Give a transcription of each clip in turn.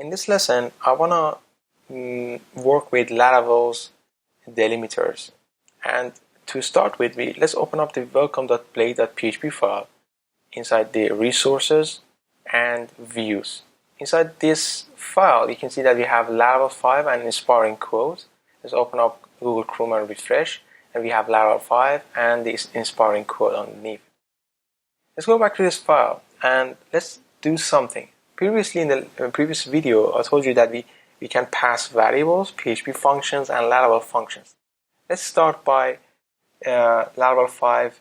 In this lesson, I want to work with laravel's delimiters. And to start with, let's open up the welcome.play.php file inside the resources and views. Inside this file, you can see that we have Laravel 5 and inspiring quote. Let's open up Google Chrome and refresh, and we have Laravel 5 and this inspiring quote underneath. Let's go back to this file and let's do something. Previously in the previous video, I told you that we can pass variables, PHP functions, and Laravel functions. Let's start by Laravel 5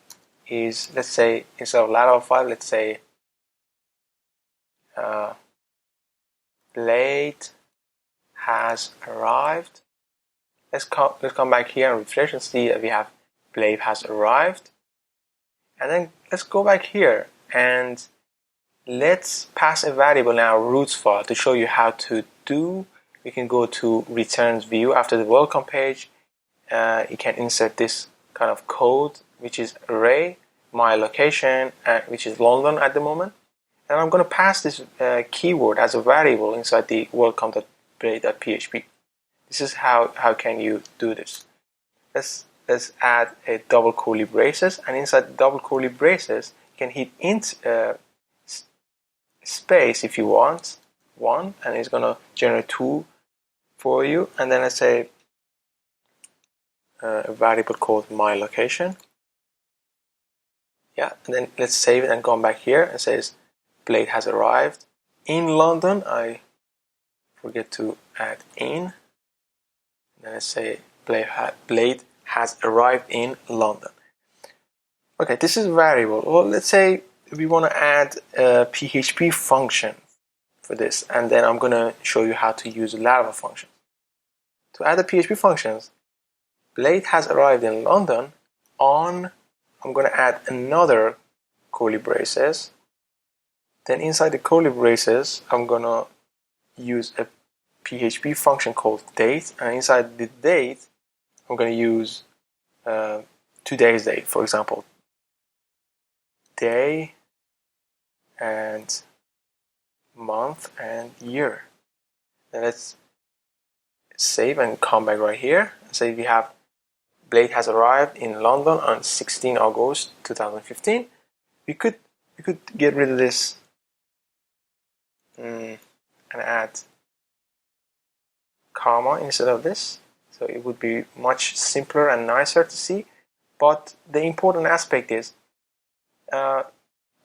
is, let's say, instead of Laravel 5, let's say Blade has arrived. Let's come back here and refresh and see that we have Blade has arrived. And then let's go back here and let's pass a variable in our roots file to show you how to do. We can go to returns view after the welcome page. You can insert this kind of code, which is array, my location, which is London at the moment. And I'm going to pass this keyword as a variable inside the welcome.play.php. This is how can you do this. Let's add a double curly braces, and inside the double curly braces, you can hit int space if you want, 1, and it's going to generate 2 for you. And then let's say a variable called my location. Yeah, and then let's save it and come back here and says Blade has arrived in London. I forget to add in. And then let's say Blade has arrived in London. Okay, this is a variable. Well, let's say we want to add a PHP function for this, and then I'm going to show you how to use Laravel functions. To add the PHP functions, Blade has arrived in London on, I'm going to add another curly braces. Then inside the curly braces, I'm going to use a PHP function called date, and inside the date, I'm going to use today's date, for example, day and month and year. Then let's save and come back right here and say we have Blade has arrived in London on 16 August 2015. We could get rid of this and add comma instead of this, so it would be much simpler and nicer to see. But the important aspect is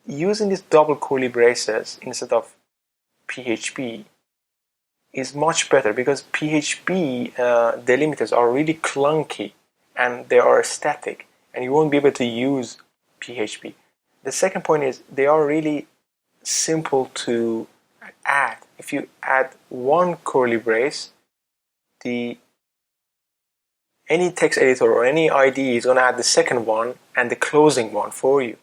using these double curly braces instead of PHP is much better, because PHP delimiters are really clunky and they are static and you won't be able to use PHP. The second point is they are really simple to add. If you add one curly brace, any text editor or any IDE is going to add the second one and the closing one for you.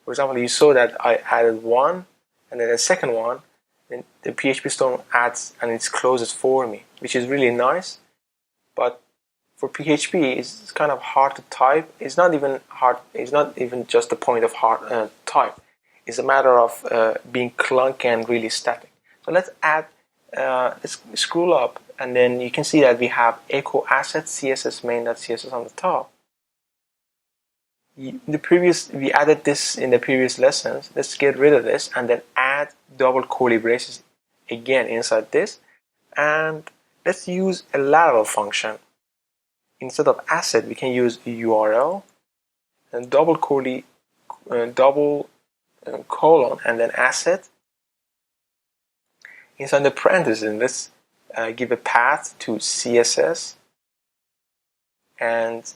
For example, you saw that I added one and then the second one, then the PHP Storm adds and it closes for me, which is really nice. But for PHP, it's kind of hard to type. It's not even hard. It's not even just the point of hard type. It's a matter of being clunky and really static. So let's add. Let's scroll up, and then you can see that we have echo asset css main.css on the top. We added this in the previous lessons. Let's get rid of this and then add double curly braces again inside this, and let's use a Laravel function. Instead of asset, we can use URL and double colon and then asset. Inside the parentheses, let's give a path to CSS and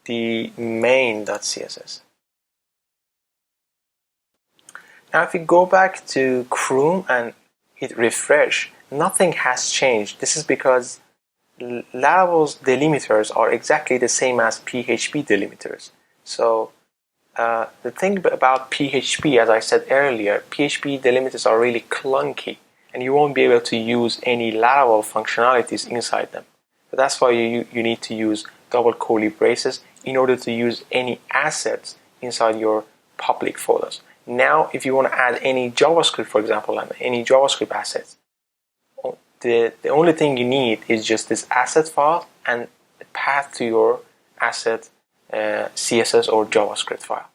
the main.css. Now if we go back to Chrome and hit refresh, nothing has changed. This is because Laravel's delimiters are exactly the same as PHP delimiters. So the thing about PHP, as I said earlier, PHP delimiters are really clunky and you won't be able to use any Laravel functionalities inside them. But that's why you need to use double curly braces in order to use any assets inside your public folders. Now, if you want to add any JavaScript, for example, and any JavaScript assets, the only thing you need is just this asset file and the path to your asset CSS or JavaScript file.